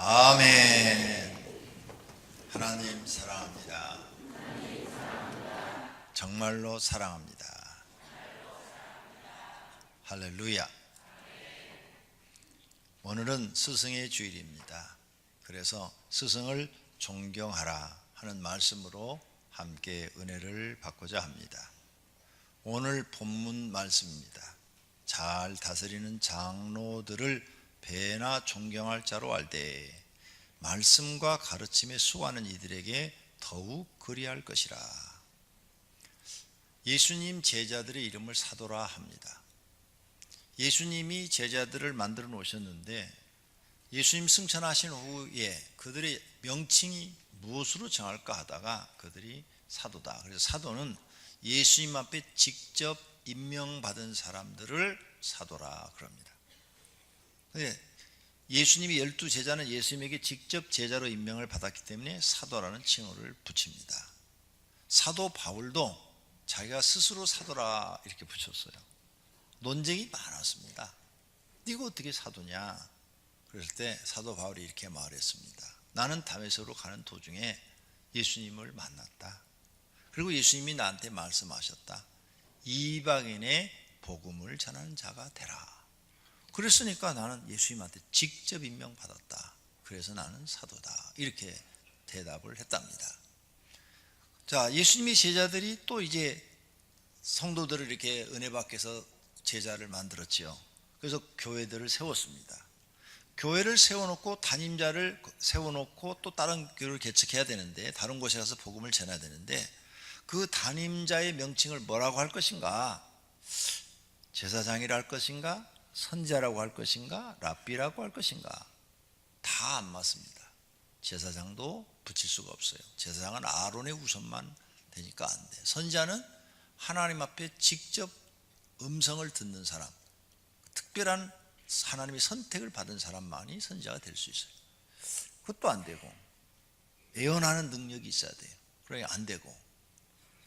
아멘. 하나님 사랑합니다. 정말로 사랑합니다. 할렐루야. 오늘은 스승의 주일입니다. 그래서 스승을 존경하라 하는 말씀으로 함께 은혜를 받고자 합니다. 오늘 본문 말씀입니다. 잘 다스리는 장로들을 배나 존경할 자로 알되 말씀과 가르침에 수고하는 이들에게 더욱 그리할 것이라. 예수님 제자들의 이름을 사도라 합니다. 예수님이 제자들을 만들어 놓으셨는데 예수님 승천하신 후에 그들의 명칭이 무엇으로 정할까 하다가 그들이 사도다. 그래서 사도는 예수님 앞에 직접 임명받은 사람들을 사도라 그럽니다. 예수님이 12제자는 예수님에게 직접 제자로 임명을 받았기 때문에 사도라는 칭호를 붙입니다. 사도 바울도 자기가 스스로 사도라 이렇게 붙였어요. 논쟁이 많았습니다. 네가 어떻게 사도냐? 그랬을 때 사도 바울이 이렇게 말했습니다. 나는 다메섹으로 가는 도중에 예수님을 만났다. 그리고 예수님이 나한테 말씀하셨다. 이방인의 복음을 전하는 자가 되라. 그랬으니까 나는 예수님한테 직접 임명받았다. 그래서 나는 사도다. 이렇게 대답을 했답니다. 자, 예수님의 제자들이 또 이제 성도들을 이렇게 은혜 받게서 제자를 만들었지요. 그래서 교회들을 세웠습니다. 교회를 세워놓고 담임자를 세워놓고 또 다른 교회를 개척해야 되는데 다른 곳에 가서 복음을 전해야 되는데 그 담임자의 명칭을 뭐라고 할 것인가? 제사장이라 할 것인가? 선지자라고 할 것인가? 랍비라고 할 것인가? 다 안 맞습니다. 제사장도 붙일 수가 없어요. 제사장은 아론의 후손만 되니까 안 돼. 선지자는 하나님 앞에 직접 음성을 듣는 사람, 특별한 하나님의 선택을 받은 사람만이 선지자가 될 수 있어요. 그것도 안 되고 예언하는 능력이 있어야 돼요. 그러니까 안 되고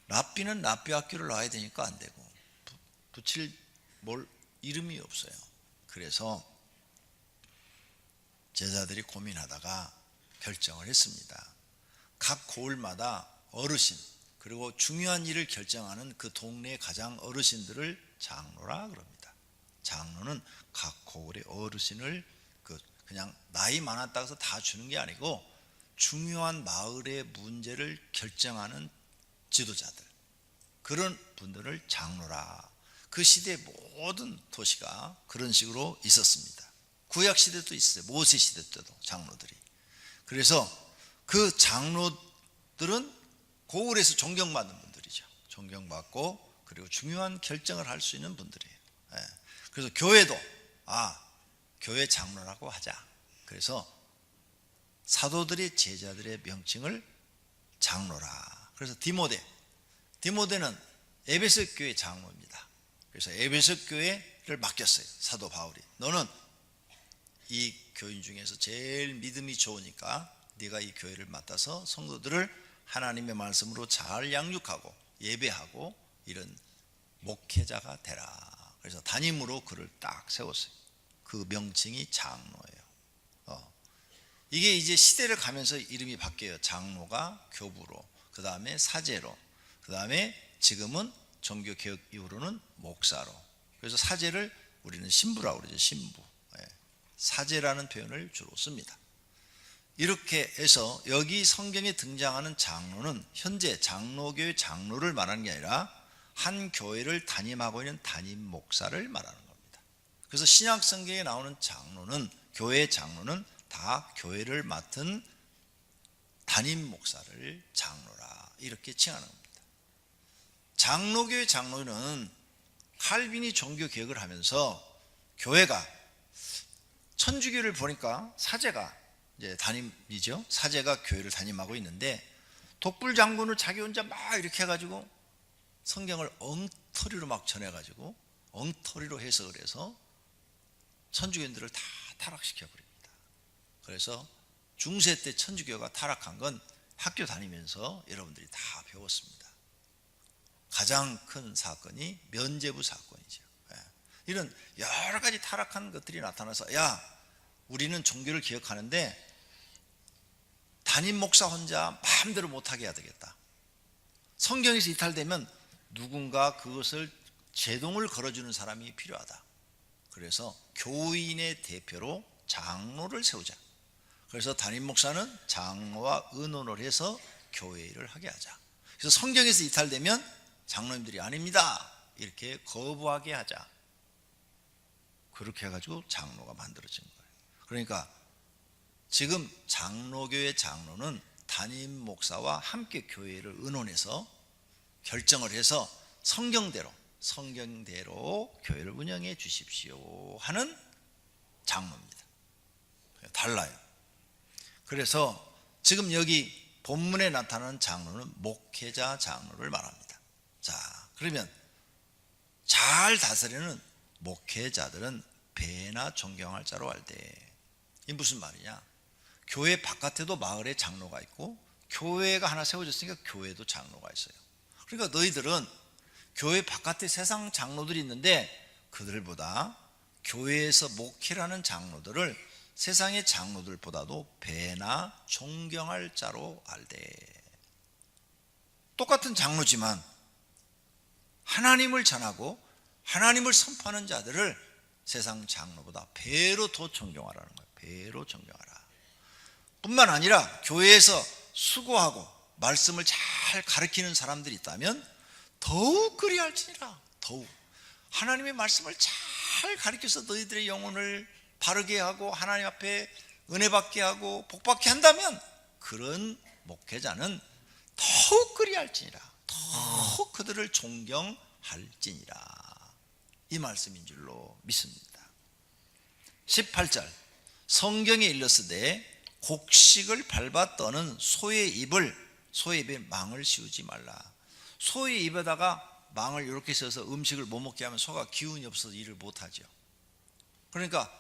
랍비는 랍비 학교를 나와야 되니까 안 되고 붙일 이름이 없어요. 그래서 제자들이 고민하다가 결정을 했습니다. 각 고을마다 어르신 그리고 중요한 일을 결정하는 그 동네의 가장 어르신들을 장로라 그럽니다. 장로는 각 고을의 어르신을 그냥 나이 많았다고 해서 다 주는 게 아니고 중요한 마을의 문제를 결정하는 지도자들 그런 분들을 장로라. 그 시대의 모든 도시가 그런 식으로 있었습니다. 구약 시대도 있어요. 모세 시대 때도 장로들이. 그래서 그 장로들은 고을에서 존경받는 분들이죠. 존경받고 그리고 중요한 결정을 할 수 있는 분들이에요. 그래서 교회도 교회 장로라고 하자. 그래서 사도들의 제자들의 명칭을 장로라. 그래서 디모데는 에베소 교회 장로입니다. 그래서 에베소 교회를 맡겼어요. 사도 바울이. 너는 이 교인 중에서 제일 믿음이 좋으니까 네가 이 교회를 맡아서 성도들을 하나님의 말씀으로 잘 양육하고 예배하고 이런 목회자가 되라. 그래서 담임으로 그를 딱 세웠어요. 그 명칭이 장로예요. 이게 이제 시대를 가면서 이름이 바뀌어요. 장로가 교부로, 그 다음에 사제로, 그 다음에 지금은 종교개혁 이후로는 목사로. 그래서 사제를 우리는 신부라고 그러죠. 신부. 사제라는 표현을 주로 씁니다. 이렇게 해서 여기 성경에 등장하는 장로는 현재 장로교의 장로를 말하는 게 아니라 한 교회를 담임하고 있는 담임 목사를 말하는 겁니다. 그래서 신약 성경에 나오는 장로는 교회의 장로는 다 교회를 맡은 담임 목사를 장로라 이렇게 칭하는 겁니다. 장로교의 장로는 칼빈이 종교 개혁을 하면서 교회가 천주교를 보니까 사제가 이제 담임이죠. 사제가 교회를 담임하고 있는데 독불 장군을 자기 혼자 막 이렇게 해가지고 성경을 엉터리로 막 전해가지고 엉터리로 해석을 해서 천주교인들을 다 타락시켜 버립니다. 그래서 중세 때 천주교가 타락한 건 학교 다니면서 여러분들이 다 배웠습니다. 가장 큰 사건이 면죄부 사건이죠. 이런 여러 가지 타락한 것들이 나타나서 우리는 종교를 기억하는데 담임 목사 혼자 마음대로 못하게 해야 되겠다. 성경에서 이탈되면 누군가 그것을 제동을 걸어주는 사람이 필요하다. 그래서 교인의 대표로 장로를 세우자. 그래서 담임 목사는 장로와 의논을 해서 교회 일을 하게 하자. 그래서 성경에서 이탈되면 장로님들이 아닙니다, 이렇게 거부하게 하자. 그렇게 해가지고 장로가 만들어진 거예요. 그러니까 지금 장로교회 장로는 담임 목사와 함께 교회를 의논해서 결정을 해서 성경대로 교회를 운영해 주십시오 하는 장로입니다. 달라요. 그래서 지금 여기 본문에 나타나는 장로는 목회자 장로를 말합니다. 자, 그러면 잘 다스리는 목회자들은 배나 존경할 자로 알되. 이게 무슨 말이냐? 교회 바깥에도 마을에 장로가 있고 교회가 하나 세워졌으니까 교회도 장로가 있어요. 그러니까 너희들은 교회 바깥에 세상 장로들이 있는데 그들보다 교회에서 목회라는 장로들을 세상의 장로들보다도 배나 존경할 자로 알되. 똑같은 장로지만 하나님을 전하고 하나님을 선포하는 자들을 세상 장로보다 배로 더 존경하라는 거예요. 배로 존경하라. 뿐만 아니라 교회에서 수고하고 말씀을 잘 가르치는 사람들이 있다면 더욱 그리할지니라. 더욱 하나님의 말씀을 잘 가르쳐서 너희들의 영혼을 바르게 하고 하나님 앞에 은혜 받게 하고 복 받게 한다면 그런 목회자는 더욱 그리할지니라. 더욱 그들을 존경할지니라. 이 말씀인 줄로 믿습니다. 18절 성경에 일렀으되 곡식을 밟아 떠는 소의 입에 망을 씌우지 말라. 소의 입에다가 망을 이렇게 써서 음식을 못 먹게 하면 소가 기운이 없어서 일을 못하죠. 그러니까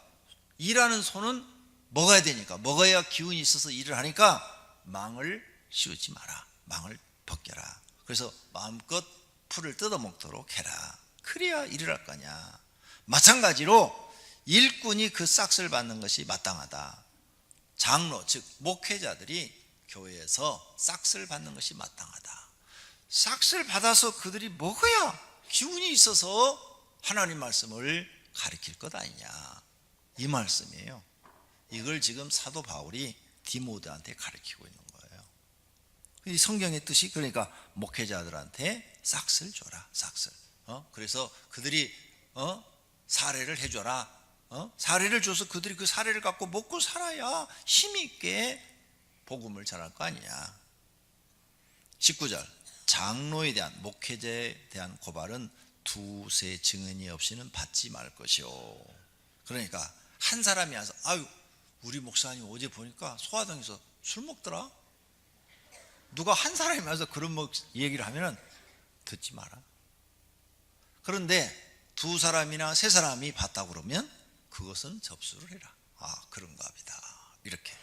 일하는 소는 먹어야 되니까, 먹어야 기운이 있어서 일을 하니까 망을 씌우지 마라. 망을 벗겨라. 그래서 마음껏 풀을 뜯어먹도록 해라. 그래야 일을 할 거냐. 마찬가지로 일꾼이 그 싹을 받는 것이 마땅하다. 장로 즉 목회자들이 교회에서 싹을 받는 것이 마땅하다. 싹을 받아서 그들이 먹어야 기운이 있어서 하나님 말씀을 가르칠 것 아니냐, 이 말씀이에요. 이걸 지금 사도 바울이 디모데한테 가르치고 있는 거예요. 이 성경의 뜻이 그러니까 목회자들한테 싹을 줘라. 싹을. 그래서 그들이 사례를 해줘라. 사례를 줘서 그들이 그 사례를 갖고 먹고 살아야 힘이 있게 복음을 전할 거 아니냐. 19절 장로에 대한, 목회자에 대한 고발은 두세 증언이 없이는 받지 말 것이요. 그러니까 한 사람이 와서 아유 우리 목사님 어제 보니까 소화동에서 술 먹더라. 누가 한 사람이 와서 그런 얘기를 하면 듣지 마라. 그런데 두 사람이나 세 사람이 봤다고 그러면 그것은 접수를 해라. 아 그런가 보다. 이렇게.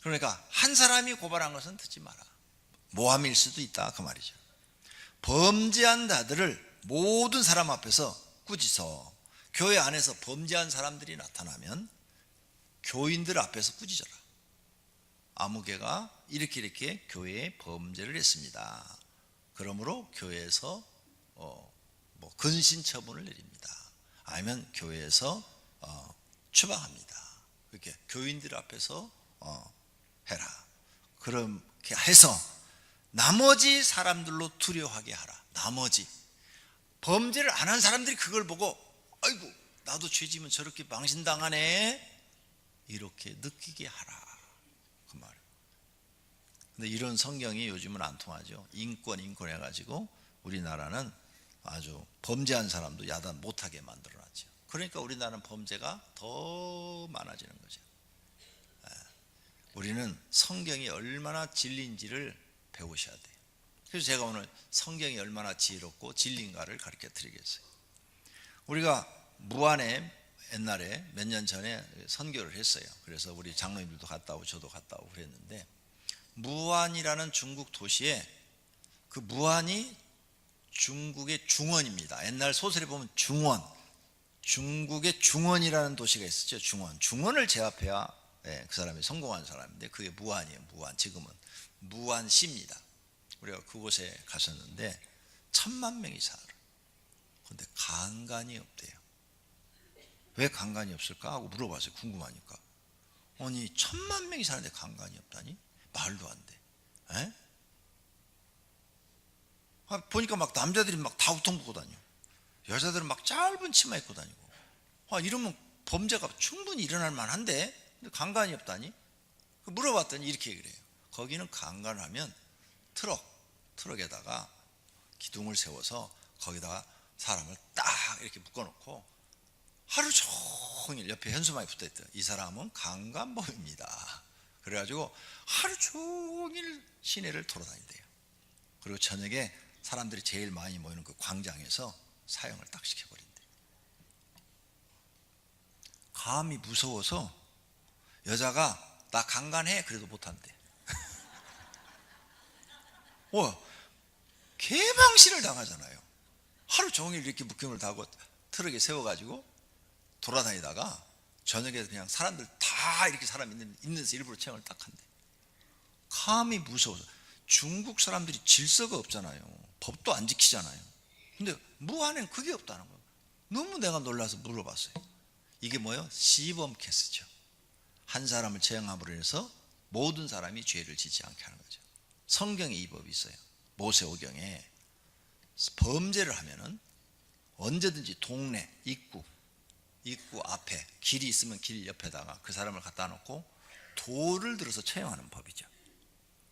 그러니까 한 사람이 고발한 것은 듣지 마라. 모함일 수도 있다 그 말이죠. 범죄한 자들을 모든 사람 앞에서 꾸짖어. 교회 안에서 범죄한 사람들이 나타나면 교인들 앞에서 꾸짖어라. 아무개가 이렇게 교회에 범죄를 했습니다. 그러므로 교회에서 근신 처분을 내립니다. 아니면 교회에서 추방합니다. 이렇게 교인들 앞에서 해라. 그렇게 해서 나머지 사람들로 두려워하게 하라. 나머지 범죄를 안 한 사람들이 그걸 보고 아이고 나도 죄지면 저렇게 망신당하네 이렇게 느끼게 하라 그 말이에요. 근데 이런 성경이 요즘은 안 통하죠. 인권 해가지고 우리나라는 아주 범죄한 사람도 야단 못하게 만들어놨죠. 그러니까 우리나라는 범죄가 더 많아지는 거죠. 우리는 성경이 얼마나 진리인지를 배우셔야 돼요. 그래서 제가 오늘 성경이 얼마나 지혜롭고 진리인가를 가르쳐 드리겠어요. 우리가 무안에 옛날에 몇 년 전에 선교를 했어요. 그래서 우리 장로님들도 갔다 오고 저도 갔다 오고 그랬는데, 무안이라는 중국 도시에, 그 무안이 중국의 중원입니다. 옛날 소설에 보면 중원, 중국의 중원이라는 도시가 있었죠. 중원을 제압해야 예, 그 사람이 성공한 사람인데 그게 무안이에요. 무안. 지금은 무안시입니다. 우리가 그곳에 가셨는데 1000만 명이 살아. 근데 간간이 없대요. 왜 간간이 없을까 하고 물어봤어요. 궁금하니까. 아니 1000만 명이 사는데 간간이 없다니? 말도 안 돼. 에? 보니까 막 남자들이 막 다 우통 벗고 다녀. 여자들은 막 짧은 치마 입고 다니고. 이러면 범죄가 충분히 일어날 만한데 근데 간간이 없다니? 물어봤더니 이렇게 얘기를 해요. 거기는 간간하면 트럭에다가 기둥을 세워서 거기다가 사람을 딱 이렇게 묶어놓고 하루 종일 옆에 현수막이 붙어있대요. 이 사람은 강간범입니다. 그래가지고 하루 종일 시내를 돌아다닌대요. 그리고 저녁에 사람들이 제일 많이 모이는 그 광장에서 사형을 딱 시켜버린대요. 감히 무서워서 여자가 나 강간해 그래도 못한대. 개망신을 당하잖아요. 하루 종일 이렇게 묶임을 다고 트럭에 세워가지고 돌아다니다가 저녁에 그냥 사람들 다 이렇게 사람 있는 데서 일부러 체험을 딱 한대. 감히 무서워서. 중국 사람들이 질서가 없잖아요. 법도 안 지키잖아요. 근데 무안엔 그게 없다는 거예요. 너무 내가 놀라서 물어봤어요. 이게 뭐예요? 시범 케이스죠. 한 사람을 처형함으로 인해서 모든 사람이 죄를 지지 않게 하는 거죠. 성경에 이 법이 있어요. 모세오경에 범죄를 하면은 언제든지 동네 입구 앞에 길이 있으면 길 옆에다가 그 사람을 갖다 놓고 돌을 들어서 처형하는 법이죠.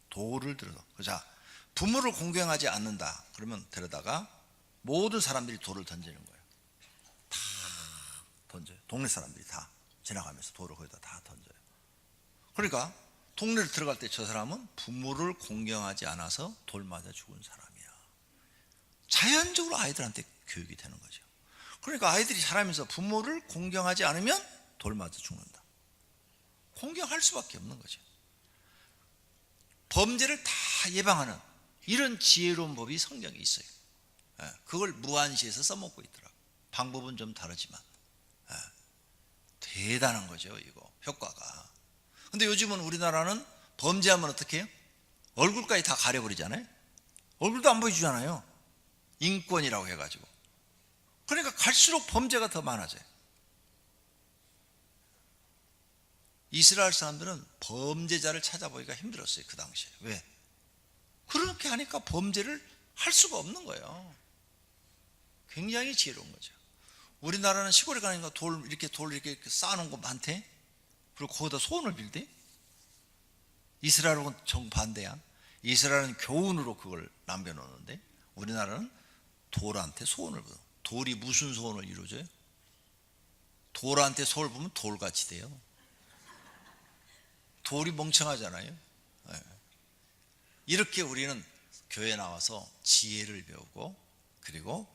돌을 들어서. 자, 부모를 공경하지 않는다 그러면 데려다가 모든 사람들이 돌을 던지는 거예요. 다 던져요. 동네 사람들이 다 지나가면서 돌을 거기다 다 던져요. 그러니까 동네를 들어갈 때 저 사람은 부모를 공경하지 않아서 돌 맞아 죽은 사람이야. 자연적으로 아이들한테 교육이 되는 거죠. 그러니까 아이들이 자라면서 부모를 공경하지 않으면 돌 맞아 죽는다. 공경할 수밖에 없는 거죠. 범죄를 다 예방하는 이런 지혜로운 법이 성경에 있어요. 그걸 무안시에서 써먹고 있더라고요. 방법은 좀 다르지만 대단한 거죠. 이거 효과가. 근데 요즘은 우리나라는 범죄하면 어떻게 해요? 얼굴까지 다 가려버리잖아요. 얼굴도 안 보여주잖아요. 인권이라고 해가지고. 그러니까 갈수록 범죄가 더 많아져요. 이스라엘 사람들은 범죄자를 찾아보기가 힘들었어요. 그 당시에. 왜? 그렇게 하니까 범죄를 할 수가 없는 거예요. 굉장히 지혜로운 거죠. 우리나라는 시골에 가니까 돌 이렇게 쌓아놓은 거 많대. 그리고 거기다 소원을 빌대. 이스라엘은 정반대야. 이스라엘은 교훈으로 그걸 남겨놓는데 우리나라는 돌한테 소원을 빌어. 돌이 무슨 소원을 이루어줘요? 돌한테 소원을 보면 돌같이 돼요. 돌이 멍청하잖아요. 이렇게 우리는 교회 나와서 지혜를 배우고 그리고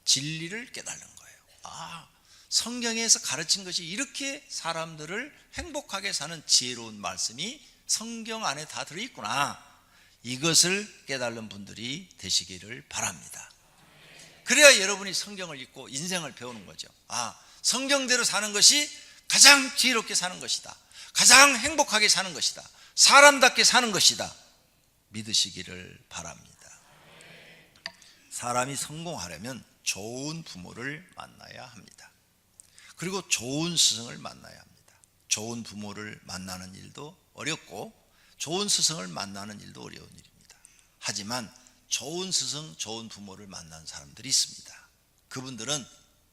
진리를 깨달는 거예요. 성경에서 가르친 것이 이렇게 사람들을 행복하게 사는 지혜로운 말씀이 성경 안에 다 들어있구나. 이것을 깨달는 분들이 되시기를 바랍니다. 그래야 여러분이 성경을 읽고 인생을 배우는 거죠. 성경대로 사는 것이 가장 지혜롭게 사는 것이다. 가장 행복하게 사는 것이다. 사람답게 사는 것이다. 믿으시기를 바랍니다. 사람이 성공하려면 좋은 부모를 만나야 합니다. 그리고 좋은 스승을 만나야 합니다. 좋은 부모를 만나는 일도 어렵고 좋은 스승을 만나는 일도 어려운 일입니다. 하지만 좋은 스승, 좋은 부모를 만난 사람들이 있습니다. 그분들은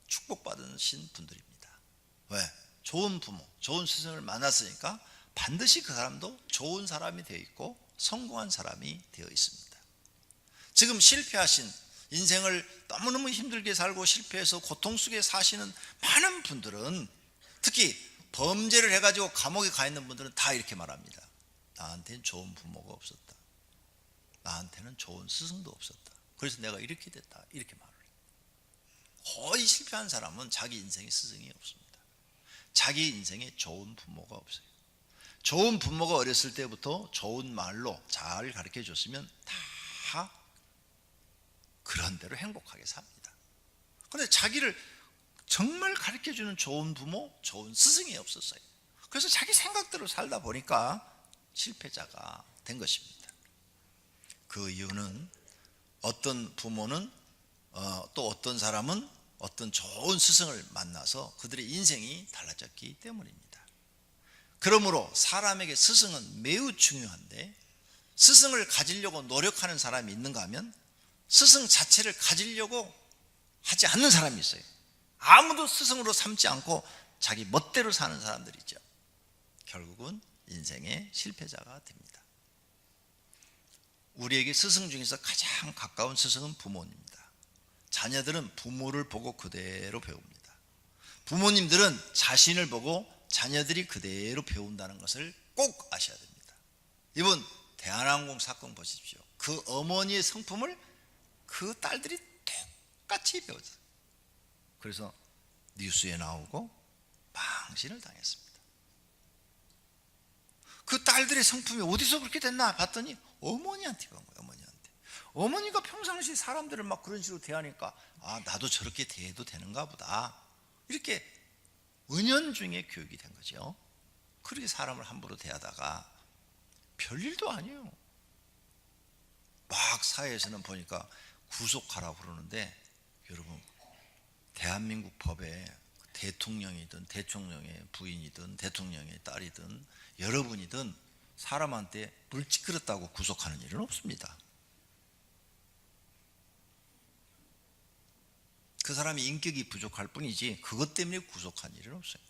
축복받으신 분들입니다. 왜? 좋은 부모, 좋은 스승을 만났으니까 반드시 그 사람도 좋은 사람이 되어 있고 성공한 사람이 되어 있습니다. 지금 실패하신 인생을 너무너무 힘들게 살고 실패해서 고통 속에 사시는 많은 분들은 특히 범죄를 해가지고 감옥에 가 있는 분들은 다 이렇게 말합니다. 나한테는 좋은 부모가 없었다. 나한테는 좋은 스승도 없었다. 그래서 내가 이렇게 됐다. 이렇게 말을 해요. 거의 실패한 사람은 자기 인생에 스승이 없습니다. 자기 인생에 좋은 부모가 없어요. 좋은 부모가 어렸을 때부터 좋은 말로 잘 가르쳐 줬으면 다 그런 대로 행복하게 삽니다. 그런데 자기를 정말 가르쳐 주는 좋은 부모, 좋은 스승이 없었어요. 그래서 자기 생각대로 살다 보니까 실패자가 된 것입니다. 그 이유는 어떤 부모는 또 어떤 사람은 어떤 좋은 스승을 만나서 그들의 인생이 달라졌기 때문입니다. 그러므로 사람에게 스승은 매우 중요한데, 스승을 가지려고 노력하는 사람이 있는가 하면 스승 자체를 가지려고 하지 않는 사람이 있어요. 아무도 스승으로 삼지 않고 자기 멋대로 사는 사람들이죠. 결국은 인생의 실패자가 됩니다. 우리에게 스승 중에서 가장 가까운 스승은 부모입니다. 자녀들은 부모를 보고 그대로 배웁니다. 부모님들은 자신을 보고 자녀들이 그대로 배운다는 것을 꼭 아셔야 됩니다. 이번 대한항공 사건 보십시오. 그 어머니의 성품을 그 딸들이 똑같이 배웠어요. 그래서 뉴스에 나오고 망신을 당했습니다. 그 딸들의 성품이 어디서 그렇게 됐나 봤더니 어머니한테 간 거예요. 어머니가 평상시 사람들을 막 그런 식으로 대하니까 나도 저렇게 대해도 되는가 보다, 이렇게 은연중에 교육이 된 거죠. 그렇게 사람을 함부로 대하다가 별일도 아니에요. 막 사회에서는 보니까 구속하라고 그러는데, 여러분, 대한민국 법에 대통령이든 대통령의 부인이든 대통령의 딸이든 여러분이든 사람한테 물 찌그렸다고 구속하는 일은 없습니다. 그 사람이 인격이 부족할 뿐이지 그것 때문에 구속한 일은 없어요.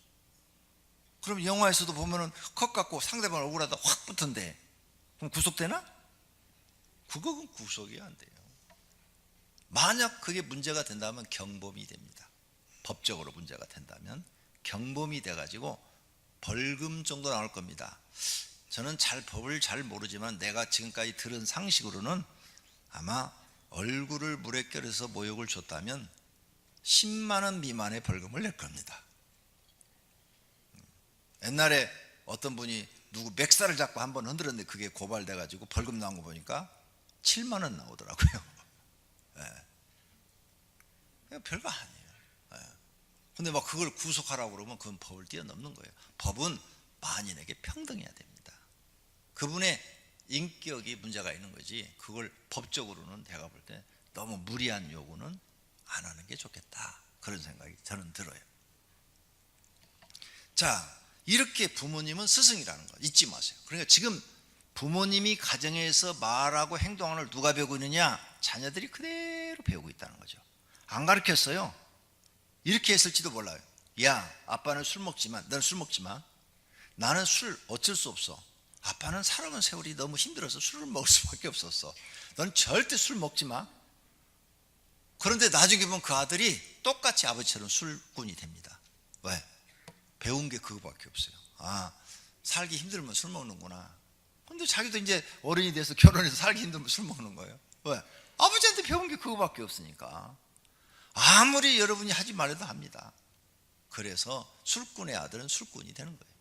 그럼 영화에서도 보면은 컵 갖고 상대방 얼굴에다 확 붙은데 그럼 구속되나? 그건 구속이 안 돼요. 만약 그게 문제가 된다면 경범이 됩니다. 법적으로 문제가 된다면 경범이 돼가지고 벌금 정도 나올 겁니다. 저는 법을 잘 모르지만 내가 지금까지 들은 상식으로는 아마 얼굴을 물에 껴서 모욕을 줬다면 10만 원 미만의 벌금을 낼 겁니다. 옛날에 어떤 분이 누구 맥살을 잡고 한번 흔들었는데 그게 고발돼가지고 벌금 나온 거 보니까 7만 원 나오더라고요. 네. 별거 아니에요. 네. 근데 막 그걸 구속하라고 그러면 그건 법을 뛰어넘는 거예요. 법은 만인에게 평등해야 됩니다. 그분의 인격이 문제가 있는 거지, 그걸 법적으로는 제가 볼 때 너무 무리한 요구는 안 하는 게 좋겠다, 그런 생각이 저는 들어요. 자, 이렇게 부모님은 스승이라는 거 잊지 마세요. 그러니까 지금 부모님이 가정에서 말하고 행동하는 걸 누가 배우고 있느냐? 자녀들이 그대로 배우고 있다는 거죠. 안 가르쳤어요. 이렇게 했을지도 몰라요. 야, 아빠는 술 먹지만 넌 술 먹지 마. 나는 술 어쩔 수 없어. 아빠는 살아온 세월이 너무 힘들어서 술을 먹을 수밖에 없었어. 넌 절대 술 먹지 마. 그런데 나중에 보면 그 아들이 똑같이 아버지처럼 술꾼이 됩니다. 왜? 배운 게 그거밖에 없어요. 살기 힘들면 술 먹는구나. 근데 자기도 이제 어른이 돼서 결혼해서 살기 힘들면 술 먹는 거예요. 왜? 아버지한테 배운 게 그거밖에 없으니까. 아무리 여러분이 하지 말아도 합니다. 그래서 술꾼의 아들은 술꾼이 되는 거예요.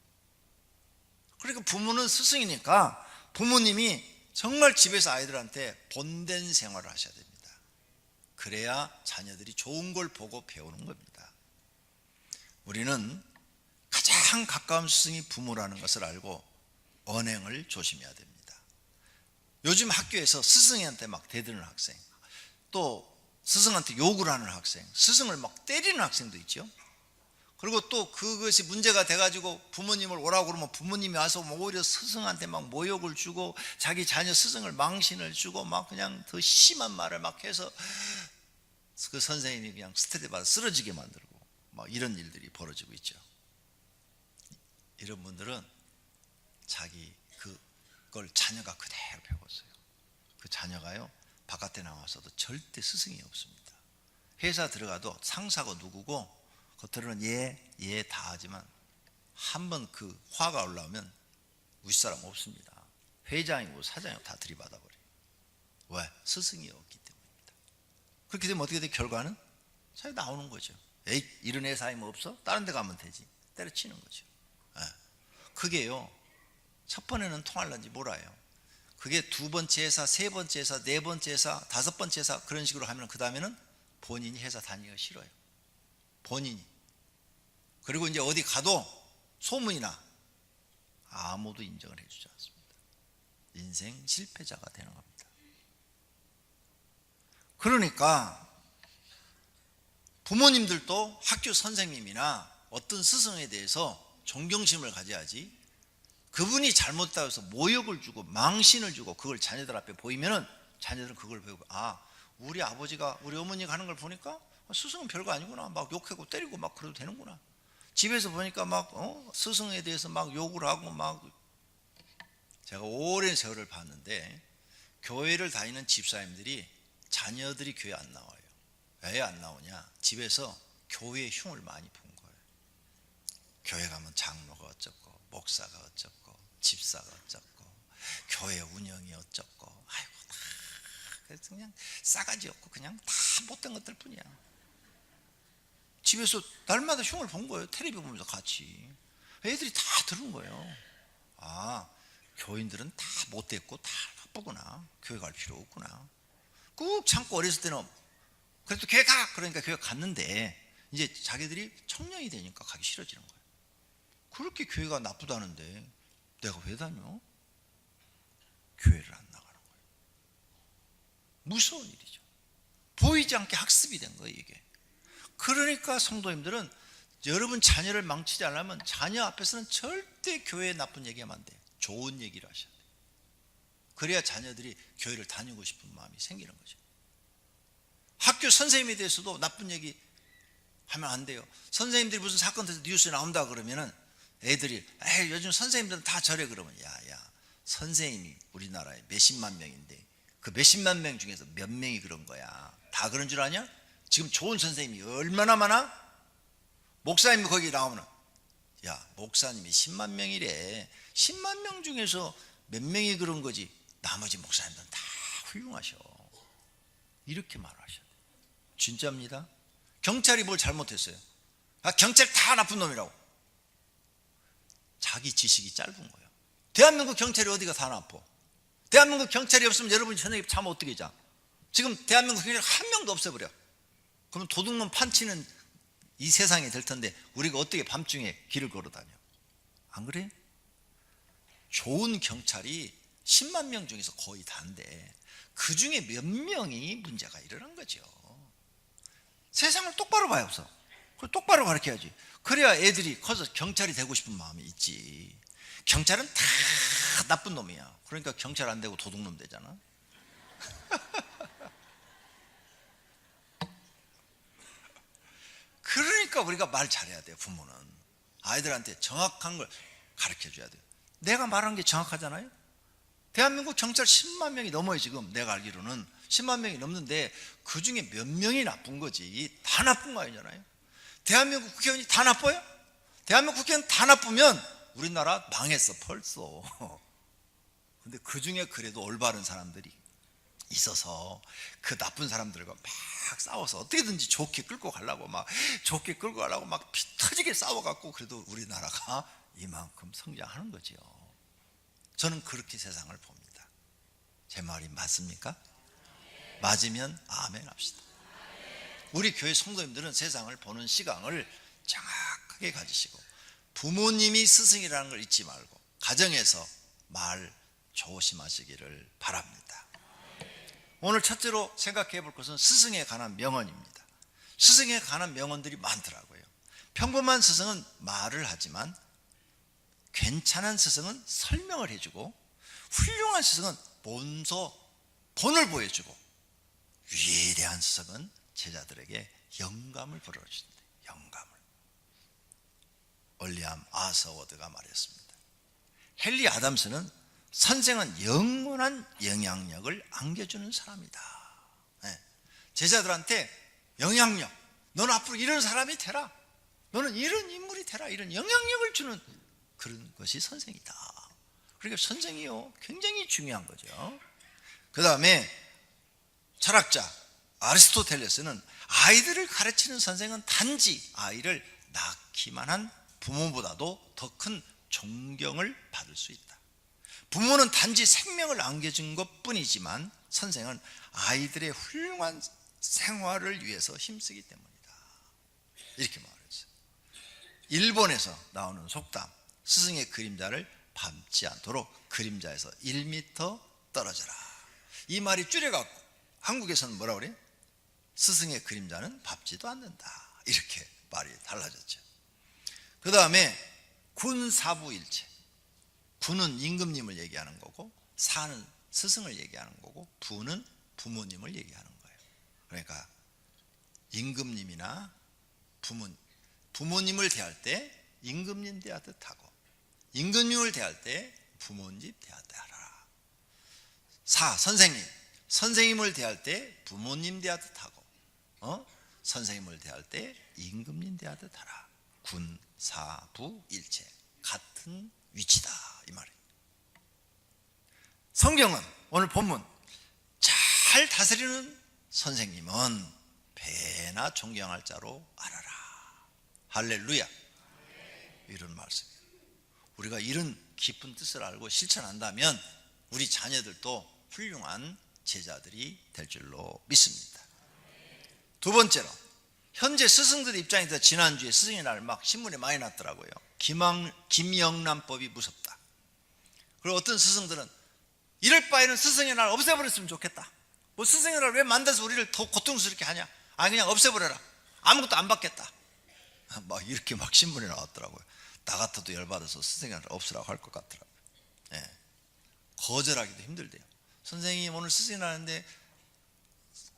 그러니까 부모는 스승이니까 부모님이 정말 집에서 아이들한테 본된 생활을 하셔야 됩니다. 그래야 자녀들이 좋은 걸 보고 배우는 겁니다. 우리는 가장 가까운 스승이 부모라는 것을 알고 언행을 조심해야 됩니다. 요즘 학교에서 스승한테 막 대드는 학생, 또 스승한테 욕을 하는 학생, 스승을 막 때리는 학생도 있죠. 그리고 또 그것이 문제가 돼가지고 부모님을 오라고 그러면 부모님이 와서 오히려 스승한테 막 모욕을 주고 자기 자녀 스승을 망신을 주고 막 그냥 더 심한 말을 막 해서 그 선생님이 그냥 스트레스 받아 쓰러지게 만들고 막 이런 일들이 벌어지고 있죠. 이런 분들은 자기 그걸 자녀가 그대로 배웠어요. 그 자녀가요 바깥에 나와서도 절대 스승이 없습니다. 회사 들어가도 상사가 누구고 겉으로는 예 다 하지만 한번 그 화가 올라오면 윗사람 없습니다. 회장이고 사장이고 다 들이받아 버려요. 왜? 스승이 없기 때문입니다. 그렇게 되면 어떻게 돼? 결과는 잘 나오는 거죠. 에이, 이런 회사에 뭐 없어? 다른 데 가면 되지. 때려치는 거죠. 그게요 첫 번에는 통할런지 몰라요. 그게 두 번째 회사, 세 번째 회사, 네 번째 회사, 다섯 번째 회사 그런 식으로 하면 그 다음에는 본인이 회사 다니기가 싫어요. 본인이. 그리고 이제 어디 가도 소문이 나. 아무도 인정을 해주지 않습니다. 인생 실패자가 되는 겁니다. 그러니까 부모님들도 학교 선생님이나 어떤 스승에 대해서 존경심을 가져야지, 그분이 잘못했다고 해서 모욕을 주고 망신을 주고 그걸 자녀들 앞에 보이면은 자녀들은 그걸 배우고, 아, 우리 아버지가 우리 어머니가 하는 걸 보니까 스승은 별거 아니구나, 막 욕하고 때리고 막 그래도 되는구나. 집에서 보니까 막 스승에 대해서 막 욕을 하고 막. 제가 오랜 세월을 봤는데 교회를 다니는 집사님들이 자녀들이 교회 안 나와요. 왜 안 나오냐? 집에서 교회의 흉을 많이 본 거예요. 교회 가면 장로가 어쩌고 목사가 어쩌고 집사가 어쩌고 교회 운영이 어쩌고, 아이고 다 그래서 그냥 싸가지 없고 그냥 다 못된 것들 뿐이야. 집에서 날마다 흉을 본 거예요. 텔레비 보면서 같이. 애들이 다 들은 거예요. 아, 교인들은 다 못됐고 다 바쁘구나, 교회 갈 필요 없구나. 꾹 참고 어렸을 때는 그래도 교회 가! 그러니까 교회 갔는데 이제 자기들이 청년이 되니까 가기 싫어지는 거예요. 그렇게 교회가 나쁘다는데 내가 왜 다녀? 교회를 안 나가는 거예요. 무서운 일이죠. 보이지 않게 학습이 된 거예요, 이게. 그러니까 성도님들은 여러분 자녀를 망치지 않으려면 자녀 앞에서는 절대 교회에 나쁜 얘기하면 안 돼요. 좋은 얘기를 하셔야 돼요. 그래야 자녀들이 교회를 다니고 싶은 마음이 생기는 거죠. 학교 선생님에 대해서도 나쁜 얘기 하면 안 돼요. 선생님들이 무슨 사건 터서 뉴스에 나온다 그러면은 애들이, 에이, 요즘 선생님들은 다 저래. 그러면 야, 선생님이 우리나라에 몇십만 명인데 그 몇십만 명 중에서 몇 명이 그런 거야. 다 그런 줄 아냐? 지금 좋은 선생님이 얼마나 많아? 목사님이 거기 나오면, 야, 목사님이 10만 명이래. 10만 명 중에서 몇 명이 그런 거지, 나머지 목사님들은 다 훌륭하셔. 이렇게 말하셔야 돼요. 진짜입니다. 경찰이 뭘 잘못했어요? 아, 경찰 다 나쁜 놈이라고. 자기 지식이 짧은 거예요. 대한민국 경찰이 어디가 다 나빠? 대한민국 경찰이 없으면 여러분이 저녁에 잠 어떻게 자? 지금 대한민국 경찰 한 명도 없애버려. 그럼 도둑놈 판치는 이 세상이 될 텐데 우리가 어떻게 밤중에 길을 걸어 다녀? 안 그래? 좋은 경찰이 10만 명 중에서 거의 다인데 그 중에 몇 명이 문제가 일어난 거죠. 세상을 똑바로 봐야 없어. 그걸 똑바로 가르쳐야지. 그래야 애들이 커서 경찰이 되고 싶은 마음이 있지. 경찰은 다 나쁜 놈이야. 그러니까 경찰 안 되고 도둑놈 되잖아. 그러니까 우리가 말 잘해야 돼요. 부모는 아이들한테 정확한 걸 가르쳐줘야 돼요. 내가 말한 게 정확하잖아요. 대한민국 경찰 10만 명이 넘어요. 지금 내가 알기로는 10만 명이 넘는데 그 중에 몇 명이 나쁜 거지 다 나쁜 거 아니잖아요. 대한민국 국회의원이 다 나빠요? 대한민국 국회의원 다 나쁘면 우리나라 망했어 벌써. 근데 그 중에 그래도 올바른 사람들이 있어서 그 나쁜 사람들과 막 싸워서 어떻게든지 좋게 끌고 가려고 막 피 터지게 싸워갖고 그래도 우리나라가 이만큼 성장하는 거죠. 저는 그렇게 세상을 봅니다. 제 말이 맞습니까? 맞으면 아멘 합시다. 우리 교회 성도님들은 세상을 보는 시각을 정확하게 가지시고 부모님이 스승이라는 걸 잊지 말고 가정에서 말 조심하시기를 바랍니다. 오늘 첫째로 생각해 볼 것은 스승에 관한 명언입니다. 스승에 관한 명언들이 많더라고요. 평범한 스승은 말을 하지만 괜찮은 스승은 설명을 해주고 훌륭한 스승은 본을 보여주고 위대한 스승은 제자들에게 영감을 불어주신다. 영감을. 얼리암 아서워드가 말했습니다. 헨리 아담스는 선생은 영원한 영향력을 안겨주는 사람이다. 네. 제자들한테 영향력, 너는 앞으로 이런 사람이 되라, 너는 이런 인물이 되라, 이런 영향력을 주는 그런 것이 선생이다. 그러니까 선생이요 굉장히 중요한 거죠. 그 다음에 철학자 아리스토텔레스는 아이들을 가르치는 선생은 단지 아이를 낳기만 한 부모보다도 더 큰 존경을 받을 수 있다. 부모는 단지 생명을 안겨준 것뿐이지만 선생은 아이들의 훌륭한 생활을 위해서 힘쓰기 때문이다. 이렇게 말했어요. 일본에서 나오는 속담 스승의 그림자를 밟지 않도록 그림자에서 1m 떨어져라. 이 말이 줄여갖고 한국에서는 뭐라 그래요? 스승의 그림자는 밟지도 않는다. 이렇게 말이 달라졌죠. 그 다음에 군사부일체. 군은 임금님을 얘기하는 거고, 사는 스승을 얘기하는 거고, 부는 부모님을 얘기하는 거예요. 그러니까 임금님이나 부모님을 대할 때 임금님 대하듯 하고, 임금님을 대할 때 부모님 대하듯 하라. 선생님을 대할 때 부모님 대하듯 하고, 선생님을 대할 때 임금님 대하듯 하라. 군, 사, 부, 일체 같은 위치다 이 말이에요. 성경은 오늘 본문 잘 다스리는 선생님은 배나 존경할 자로 알아라. 할렐루야. 이런 말씀이에요. 우리가 이런 깊은 뜻을 알고 실천한다면 우리 자녀들도 훌륭한 제자들이 될 줄로 믿습니다. 두 번째로, 현재 스승들의 입장에서 지난주에 스승의 날 막 신문에 많이 났더라고요. 김영란법이 무섭다. 그리고 어떤 스승들은 이럴 바에는 스승의 날 없애버렸으면 좋겠다. 뭐 스승의 날 왜 만들어서 우리를 더 고통스럽게 하냐? 그냥 없애버려라. 아무것도 안 받겠다. 막 이렇게 막 신문에 나왔더라고요. 나 같아도 열받아서 스승의 날 없으라고 할 것 같더라고요. 예. 거절하기도 힘들대요. 선생님 오늘 스승의 날인데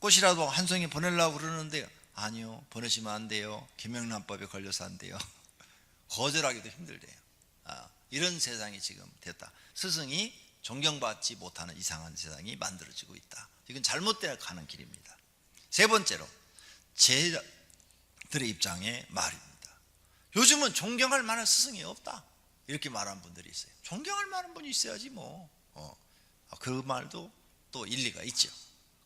꽃이라도 한 송이 보내려고 그러는데, 아니요, 보내시면 안 돼요. 김영란법에 걸려서 안 돼요. 거절하기도 힘들대요. 이런 세상이 지금 됐다. 스승이 존경받지 못하는 이상한 세상이 만들어지고 있다. 이건 잘못되어 가는 길입니다. 세 번째로, 제자들의 입장의 말입니다. 요즘은 존경할 만한 스승이 없다, 이렇게 말하는 분들이 있어요. 존경할 만한 분이 있어야지 뭐. 그 말도 또 일리가 있죠.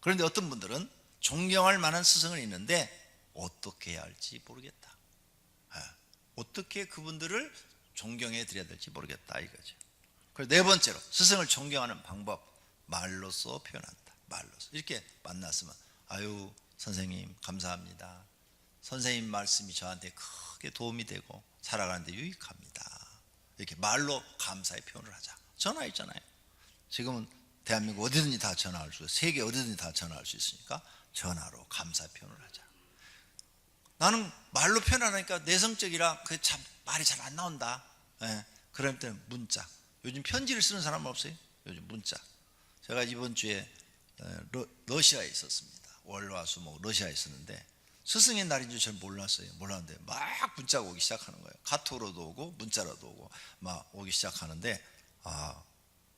그런데 어떤 분들은 존경할 만한 스승은 있는데 어떻게 해야 할지 모르겠다. 어떻게 그분들을 존경해 드려야 될지 모르겠다 이거죠. 그리고 네 번째로, 스승을 존경하는 방법, 말로써 표현한다. 말로써 이렇게 만났으면, 아유 선생님 감사합니다. 선생님 말씀이 저한테 크게 도움이 되고 살아가는데 유익합니다. 이렇게 말로 감사의 표현을 하자. 전화 있잖아요. 지금은 대한민국 어디든지 다 전화할 수 있어요. 세계 어디든지 다 전화할 수 있으니까 전화로 감사 표현을 하자. 나는 말로 표현하니까 내성적이라 말이 잘 안 나온다. 그럴 때는 문자. 요즘 편지를 쓰는 사람 없어요? 요즘 문자. 제가 이번 주에 러시아에 있었습니다. 월화수목 러시아에 있었는데 스승의 날인 줄 잘 몰랐는데 막 문자가 오기 시작하는 거예요. 카톡으로도 오고 문자로도 오고 막 오기 시작하는데,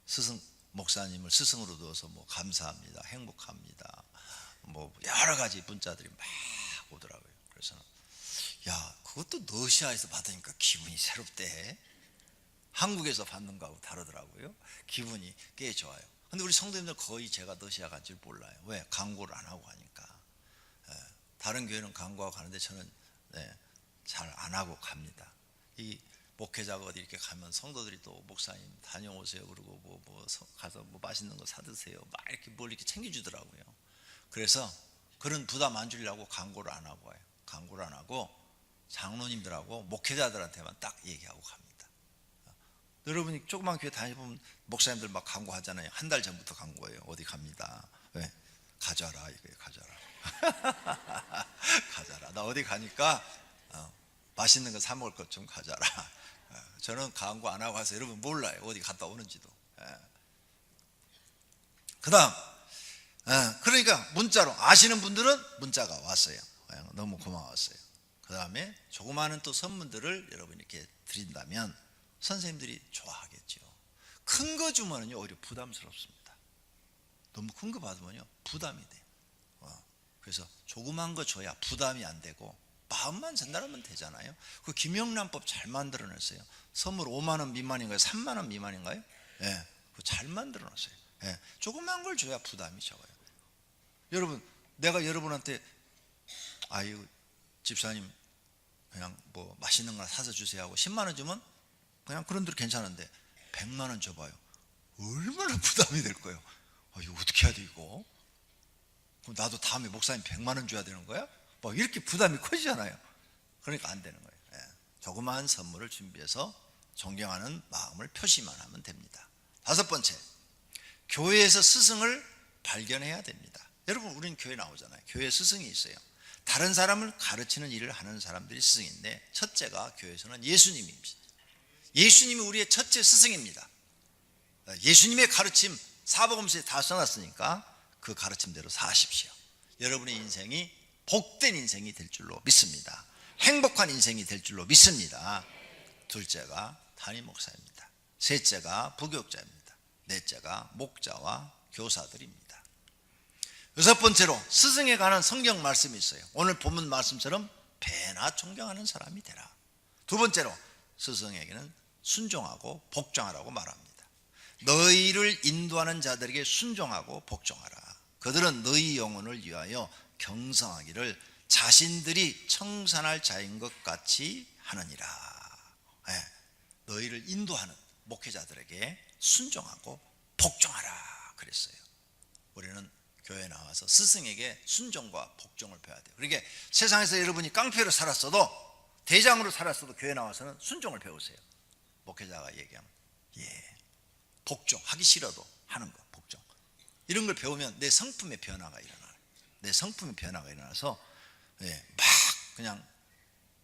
스승 목사님을 스승으로 두어서 뭐 감사합니다, 행복합니다, 뭐 여러 가지 문자들이 막 오더라고요. 그래서 그것도 러시아에서 받으니까 기분이 새롭대. 한국에서 받는 거하고 다르더라고요. 기분이 꽤 좋아요. 근데 우리 성도님들 거의 제가 러시아 간 줄 몰라요. 왜? 광고를 안 하고 가니까. 다른 교회는 광고하고 가는데 저는 잘 안 하고 갑니다. 이 목회자가 어디 이렇게 가면 성도들이 또 목사님 다녀오세요 그러고 가서 뭐 맛있는 거 사드세요 막 이렇게 뭘 이렇게 챙겨주더라고요. 그래서 그런 부담 안 주려고 광고를 안 하고 와요. 광고를 안 하고 장로님들하고 목회자들한테만 딱 얘기하고 갑니다. 여러분이 조그만 교회 다니보면 목사님들 막 광고하잖아요. 한 달 전부터 광고예요. 어디 갑니다. 왜? 가져라 이거예요. 가져라. 가져라. 나 어디 가니까 맛있는 거 사 먹을 것 좀 가져라. 저는 광고 안 하고 가서 여러분 몰라요. 어디 갔다 오는지도. 그 다음, 그러니까 문자로 아시는 분들은 문자가 왔어요. 너무 고마웠어요. 그 다음에 조그마한 또 선물들을 여러분 이렇게 드린다면 선생님들이 좋아하겠죠. 큰 거 주면은요 오히려 부담스럽습니다. 너무 큰 거 받으면요 부담이 돼요. 그래서 조그만 거 줘야 부담이 안 되고 마음만 전달하면 되잖아요. 그 김영란법 잘 만들어냈어요. 선물 5만 원 미만인가요? 3만 원 미만인가요? 그거 잘 만들어놨어요. 조그만 걸 줘야 부담이 적어요. 여러분, 내가 여러분한테 아유 집사님 그냥 뭐 맛있는 거 사서 주세요 하고 10만 원 주면 그냥 그런 대로 괜찮은데 100만 원 줘봐요. 얼마나 부담이 될 거예요. 이거 어떻게 해야 돼 이거? 그럼 나도 다음에 목사님 100만 원 줘야 되는 거야? 막 이렇게 부담이 커지잖아요. 그러니까 안 되는 거예요. 조그마한 선물을 준비해서 존경하는 마음을 표시만 하면 됩니다. 다섯 번째, 교회에서 스승을 발견해야 됩니다. 여러분, 우리는 교회 나오잖아요. 교회에 스승이 있어요. 다른 사람을 가르치는 일을 하는 사람들이 스승인데, 첫째가 교회에서는 예수님입니다. 예수님이 우리의 첫째 스승입니다. 예수님의 가르침 사복음서에 다 써놨으니까 그 가르침대로 사십시오. 여러분의 인생이 복된 인생이 될 줄로 믿습니다. 행복한 인생이 될 줄로 믿습니다. 둘째가 담임 목사입니다. 셋째가 부교육자입니다. 넷째가 목자와 교사들입니다. 여섯 번째로 스승에 관한 성경 말씀이 있어요. 오늘 본문 말씀처럼 배나 존경하는 사람이 되라. 두 번째로 스승에게는 순종하고 복종하라고 말합니다. 너희를 인도하는 자들에게 순종하고 복종하라. 그들은 너희 영혼을 위하여 경성하기를 자신들이 청산할 자인 것 같이 하느니라. 네, 너희를 인도하는 목회자들에게 순종하고 복종하라 그랬어요. 우리는 교회에 나와서 스승에게 순종과 복종을 배워야 돼요. 그러니까 세상에서 여러분이 깡패로 살았어도, 대장으로 살았어도 교회 나와서는 순종을 배우세요. 목회자가 얘기하면 복종하기 싫어도 하는 거, 복종. 이런 걸 배우면 내 성품의 변화가 일어나요. 내 성품의 변화가 일어나서 막 그냥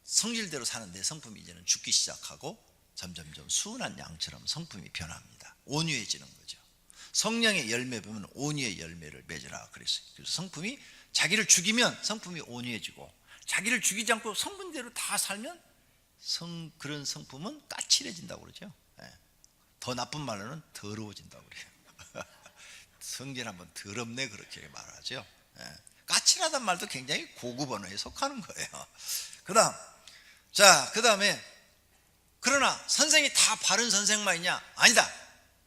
성질대로 사는 내 성품이 이제는 죽기 시작하고 점점점 순한 양처럼 성품이 변합니다. 온유해지는 거죠. 성령의 열매 보면 온유의 열매를 맺으라 그랬어요. 그래서 성품이, 자기를 죽이면 성품이 온유해지고, 자기를 죽이지 않고 성분대로 다 살면 그런 성품은 까칠해진다고 그러죠. 더 나쁜 말로는 더러워진다고 그래요. 성질 한번 더럽네 그렇게 말하죠. 까칠하단 말도 굉장히 고급 언어에 속하는 거예요. 그 다음에 그러나 선생이 다 바른 선생만 있냐? 아니다.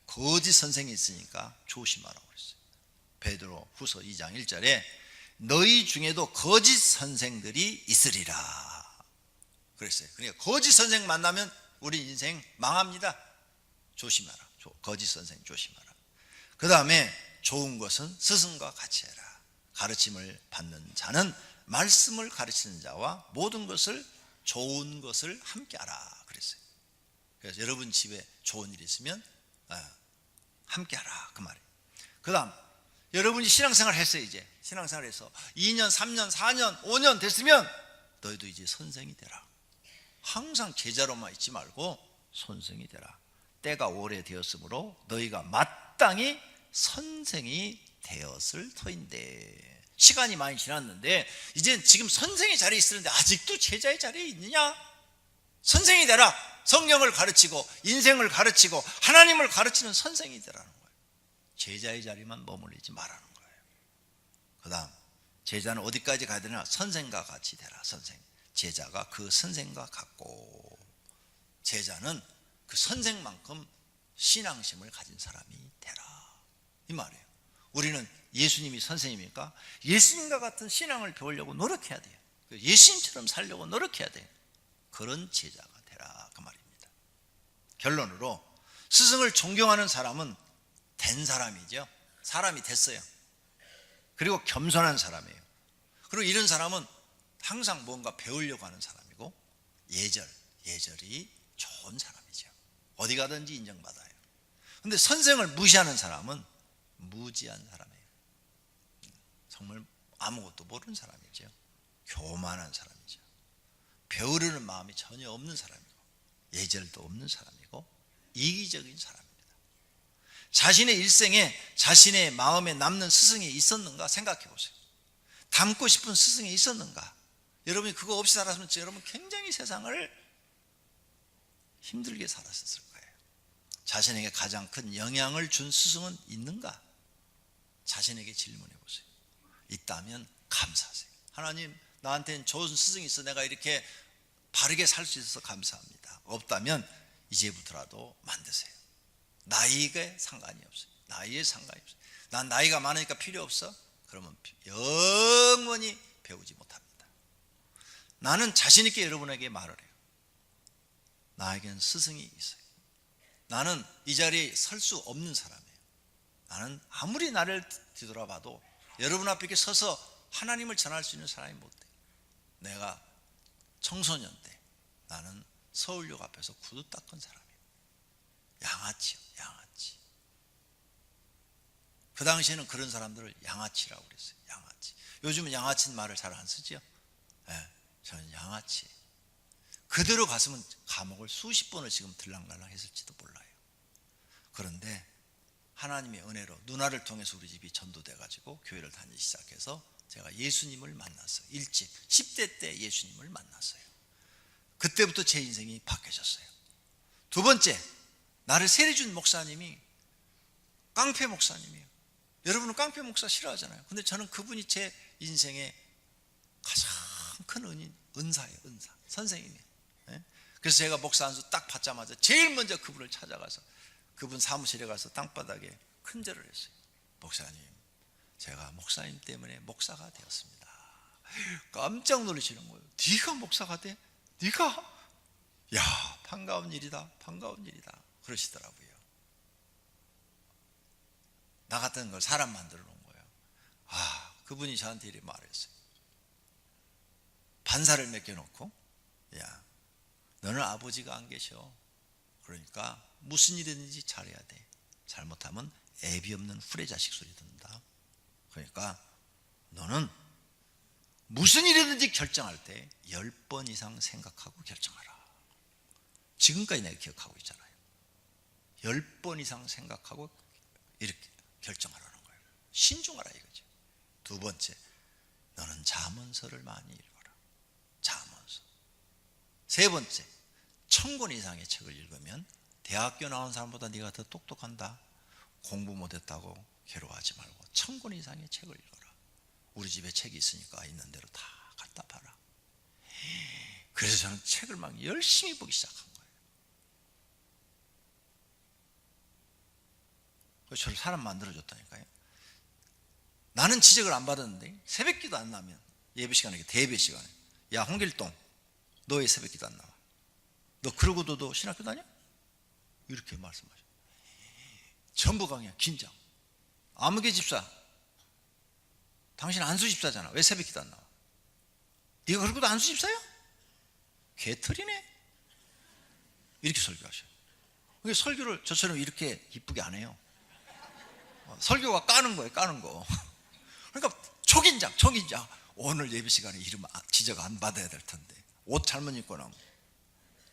거짓 선생이 있으니까 조심하라고 그랬어요. 베드로 후서 2장 1절에 너희 중에도 거짓 선생들이 있으리라 그랬어요. 그러니까 거짓 선생 만나면 우리 인생 망합니다. 조심하라. 거짓 선생 조심하라. 그 다음에 좋은 것은 스승과 같이 해라. 가르침을 받는 자는 말씀을 가르치는 자와 모든 것을, 좋은 것을 함께 하라 그랬어요. 그래서 여러분 집에 좋은 일이 있으면 함께 하라 그 말이에요. 그 다음, 여러분이 신앙생활 했어요. 이제 신앙생활 해서 2년, 3년, 4년, 5년 됐으면 너희도 이제 선생이 되라. 항상 제자로만 있지 말고 선생이 되라. 때가 오래되었으므로 너희가 마땅히 선생이 되었을 터인데. 시간이 많이 지났는데 이제 지금 선생의 자리에 있었는데 아직도 제자의 자리에 있느냐? 선생이 되라. 성령을 가르치고 인생을 가르치고 하나님을 가르치는 선생이 되라는 거예요. 제자의 자리만 머물리지 말라는 거예요. 그 다음, 제자는 어디까지 가야 되나? 선생과 같이 되라. 선생. 제자가 그 선생과 같고, 제자는 그 선생만큼 신앙심을 가진 사람이 되라 이 말이에요. 우리는 예수님이 선생님이니까 예수님과 같은 신앙을 배우려고 노력해야 돼요. 예수님처럼 살려고 노력해야 돼요. 그런 제자가 되라 그 말입니다. 결론으로 스승을 존경하는 사람은 된 사람이죠. 사람이 됐어요. 그리고 겸손한 사람이에요. 그리고 이런 사람은 항상 뭔가 배우려고 하는 사람이고, 예절이 좋은 사람이죠. 어디 가든지 인정받아요. 근데 선생을 무시하는 사람은 무지한 사람이에요. 정말 아무것도 모르는 사람이죠. 교만한 사람이죠. 배우려는 마음이 전혀 없는 사람이고, 예절도 없는 사람이고, 이기적인 사람입니다. 자신의 일생에 자신의 마음에 남는 스승이 있었는가 생각해 보세요. 닮고 싶은 스승이 있었는가? 여러분이 그거 없이 살았으면 여러분 굉장히 세상을 힘들게 살았을 거예요. 자신에게 가장 큰 영향을 준 스승은 있는가? 자신에게 질문해 보세요. 있다면 감사하세요. 하나님, 나한테는 좋은 스승이 있어 내가 이렇게 바르게 살 수 있어서 감사합니다. 없다면 이제부터라도 만드세요. 나이에 상관이 없어요. 나이에 상관이 없어요. 난 나이가 많으니까 필요 없어? 그러면 영원히 배우지 못합니다. 나는 자신 있게 여러분에게 말을 해요. 나에게는 스승이 있어요. 나는 이 자리에 설 수 없는 사람이에요. 나는 아무리 나를 뒤돌아봐도 여러분 앞에 이렇게 서서 하나님을 전할 수 있는 사람이 못 돼요. 내가 청소년 때 나는 서울역 앞에서 구두 닦은 사람이에요. 양아치요, 양아치. 그 당시에는 그런 사람들을 양아치라고 그랬어요. 양아치. 요즘은 양아치는 말을 잘 안 쓰죠. 네, 저는 양아치. 그대로 갔으면 감옥을 수십 번을 지금 들락날락 했을지도 몰라요. 그런데 하나님의 은혜로 누나를 통해서 우리 집이 전도돼 가지고 교회를 다니기 시작해서 제가 예수님을 만났어요. 일찍 10대 때 예수님을 만났어요. 그때부터 제 인생이 바뀌어졌어요. 두 번째, 나를 세례준 목사님이 깡패 목사님이에요. 여러분은 깡패 목사 싫어하잖아요. 근데 저는 그분이 제 인생의 가장 큰 은사예요. 은사. 선생님이에요. 그래서 제가 목사 안수 딱 받자마자 제일 먼저 그분을 찾아가서 그분 사무실에 가서 땅바닥에 큰절을 했어요. 목사님, 제가 목사님 때문에 목사가 되었습니다. 깜짝 놀라시는 거예요. 네가 목사가 돼? 네가? 야, 반가운 일이다, 반가운 일이다 그러시더라고요. 나 같은 걸 사람 만들어 놓은 거예요. 그분이 저한테 이렇게 말했어요. 반사를 맡겨놓고, 야, 너는 아버지가 안 계셔. 그러니까 무슨 일이든지 잘해야 돼. 잘못하면 애비 없는 후레자식 소리 듣는다. 그러니까 너는 무슨 일이든지 결정할 때 10번 이상 생각하고 결정하라. 지금까지 내가 기억하고 있잖아요. 10번 이상 생각하고 이렇게 결정하라는 거예요. 신중하라 이거죠. 두 번째, 너는 잠언서를 많이 읽어라. 잠언서. 세 번째, 1000권 이상의 책을 읽으면 대학교 나온 사람보다 네가 더 똑똑한다. 공부 못했다고 괴로워하지 말고 1000권 이상의 책을 읽어라. 우리 집에 책이 있으니까 있는 대로 다 갖다 봐라. 그래서 저는 책을 막 열심히 보기 시작한 거예요. 그래서 저를 사람 만들어줬다니까요. 나는 지적을 안 받았는데 새벽기도 안 나면 예배 시간에 대예배 시간에, 야 홍길동, 너 왜 새벽기도 안 나와? 너 그러고도 너 신학교 다녀? 이렇게 말씀하셔. 전부 강의야. 긴장. 아무개 집사, 당신 안수 집사잖아. 왜 새벽기도 안 나와? 네가 그러고도 안수 집사야? 개털이네. 이렇게 설교하셔요. 설교를 저처럼 이렇게 이쁘게 안 해요. 설교가 까는 거예요. 까는 거. 그러니까 초긴장. 오늘 예배 시간에 이름 지적 안 받아야 될 텐데 옷 잘못 입고 나오면,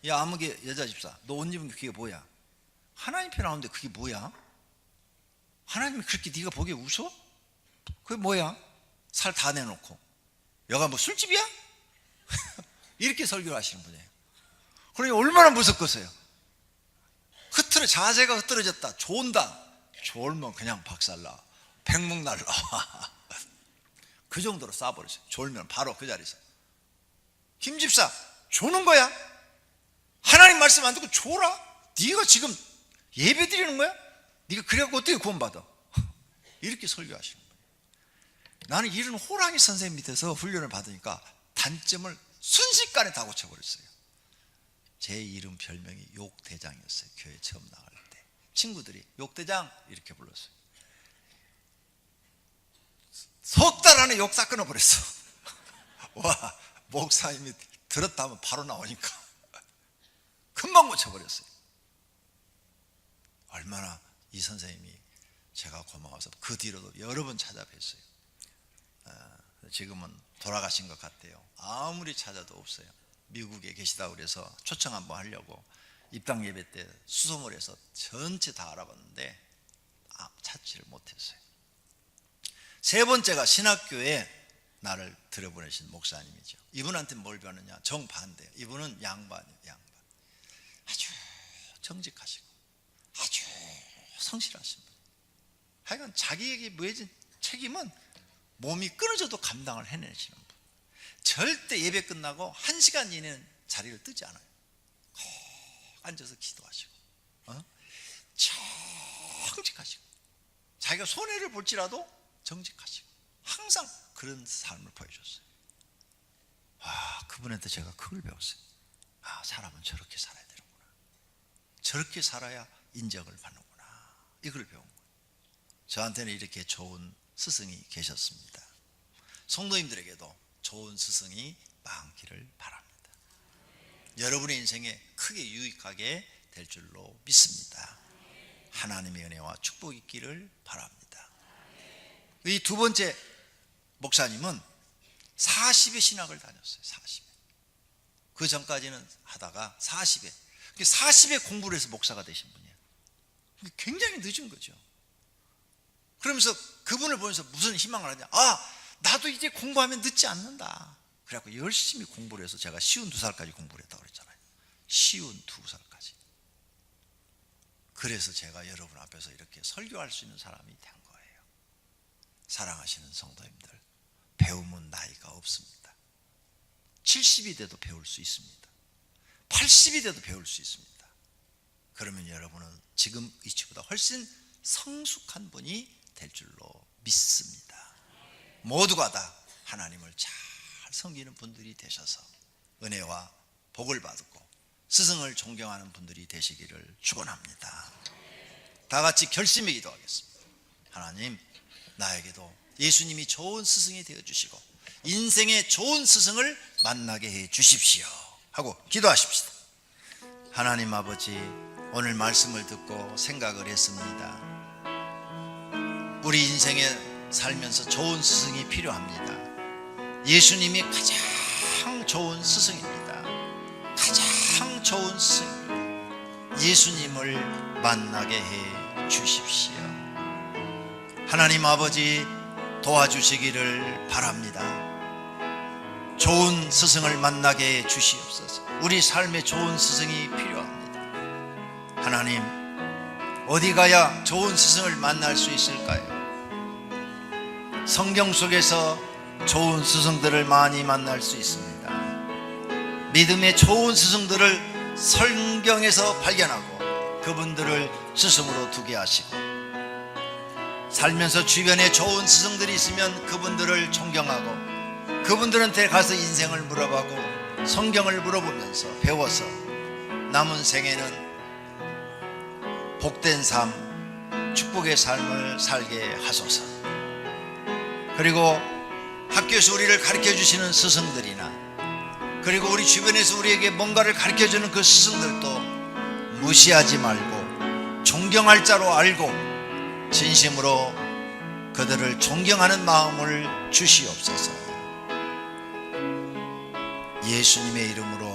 야 아무개 여자 집사, 너 옷 입은 게 그게 뭐야? 하나님 편 나오는데 그게 뭐야? 하나님이 그렇게 네가 보기에 웃어? 그게 뭐야? 살 다 내놓고 여가 뭐 술집이야? 이렇게 설교를 하시는 분이에요. 그러니 얼마나 무섭겠어요. 자세가 흐트러졌다, 졸면 그냥 박살나, 백목 날라. 그 정도로 쏴버렸어요. 졸면 바로 그 자리에서, 김 집사 조는 거야? 하나님 말씀 안 듣고 졸아? 네가 지금 예배 드리는 거야? 네가 그래갖고 어떻게 구원받아? 이렇게 설교하시는 거예요. 나는 이런 호랑이 선생님 밑에서 훈련을 받으니까 단점을 순식간에 다 고쳐버렸어요. 제 이름 별명이 욕대장이었어요. 교회 처음 나갈 때 친구들이 욕대장 이렇게 불렀어요. 석 달 안에 욕 다 끊어버렸어. 와, 목사님이 들었다 하면 바로 나오니까 금방 고쳐버렸어요. 얼마나 이 선생님이 제가 고마워서 그 뒤로도 여러 번 찾아뵀어요. 지금은 돌아가신 것 같아요. 아무리 찾아도 없어요. 미국에 계시다고 그래서 초청 한번 하려고 입당 예배 때 수소문해서 전체 다 알아봤는데 찾지를 못했어요. 세 번째가 신학교에 나를 들여보내신 목사님이죠. 이분한테 뭘 배웠느냐? 정반대예요. 이분은 양반이에요. 양반. 아주 정직하시고 아주 성실하신 분. 하여간 자기에게 무해진 책임은 몸이 끊어져도 감당을 해내시는 분. 절대 예배 끝나고 1시간 이내는 자리를 뜨지 않아요. 꼭 앉아서 기도하시고 정직하시고 자기가 손해를 볼지라도 정직하시고 항상 그런 삶을 보여줬어요. 그분한테 제가 그걸 배웠어요. 사람은 저렇게 살아야 되는구나. 저렇게 살아야 인정을 받는구나. 이걸 배운 거예요. 저한테는 이렇게 좋은 스승이 계셨습니다. 성도님들에게도 좋은 스승이 많기를 바랍니다. 여러분의 인생에 크게 유익하게 될 줄로 믿습니다. 하나님의 은혜와 축복이 있기를 바랍니다. 이 두 번째 목사님은 40의 신학을 다녔어요. 40에. 그 전까지는 하다가 40에 공부를 해서 목사가 되신 분이에요. 굉장히 늦은 거죠. 그러면서 그분을 보면서 무슨 희망을 하냐, 나도 이제 공부하면 늦지 않는다. 그래갖고 열심히 공부를 해서 제가 52살까지 공부를 했다고 그랬잖아요. 52살까지. 그래서 제가 여러분 앞에서 이렇게 설교할 수 있는 사람이 된 거예요. 사랑하시는 성도님들, 배움은 나이가 없습니다. 70이 돼도 배울 수 있습니다. 80이 돼도 배울 수 있습니다. 그러면 여러분은 지금 이치보다 훨씬 성숙한 분이 될 줄로 믿습니다. 모두가 다 하나님을 잘 섬기는 분들이 되셔서 은혜와 복을 받고 스승을 존경하는 분들이 되시기를 축원합니다. 다 같이 결심의 기도하겠습니다. 하나님, 나에게도 예수님이 좋은 스승이 되어주시고 인생의 좋은 스승을 만나게 해 주십시오 하고 기도하십시다. 하나님 아버지, 오늘 말씀을 듣고 생각을 했습니다. 우리 인생에 살면서 좋은 스승이 필요합니다. 예수님이 가장 좋은 스승입니다. 가장 좋은 스승입니다. 예수님을 만나게 해 주십시오. 하나님 아버지, 도와주시기를 바랍니다. 좋은 스승을 만나게 해 주시옵소서. 우리 삶에 좋은 스승이 필요합니다. 하나님, 어디 가야 좋은 스승을 만날 수 있을까요? 성경 속에서 좋은 스승들을 많이 만날 수 있습니다. 믿음의 좋은 스승들을 성경에서 발견하고 그분들을 스승으로 두게 하시고, 살면서 주변에 좋은 스승들이 있으면 그분들을 존경하고 그분들한테 가서 인생을 물어보고 성경을 물어보면서 배워서 남은 생에는 복된 삶, 축복의 삶을 살게 하소서. 그리고 학교에서 우리를 가르쳐 주시는 스승들이나, 그리고 우리 주변에서 우리에게 뭔가를 가르쳐 주는 그 스승들도 무시하지 말고 존경할 자로 알고 진심으로 그들을 존경하는 마음을 주시옵소서. 예수님의 이름으로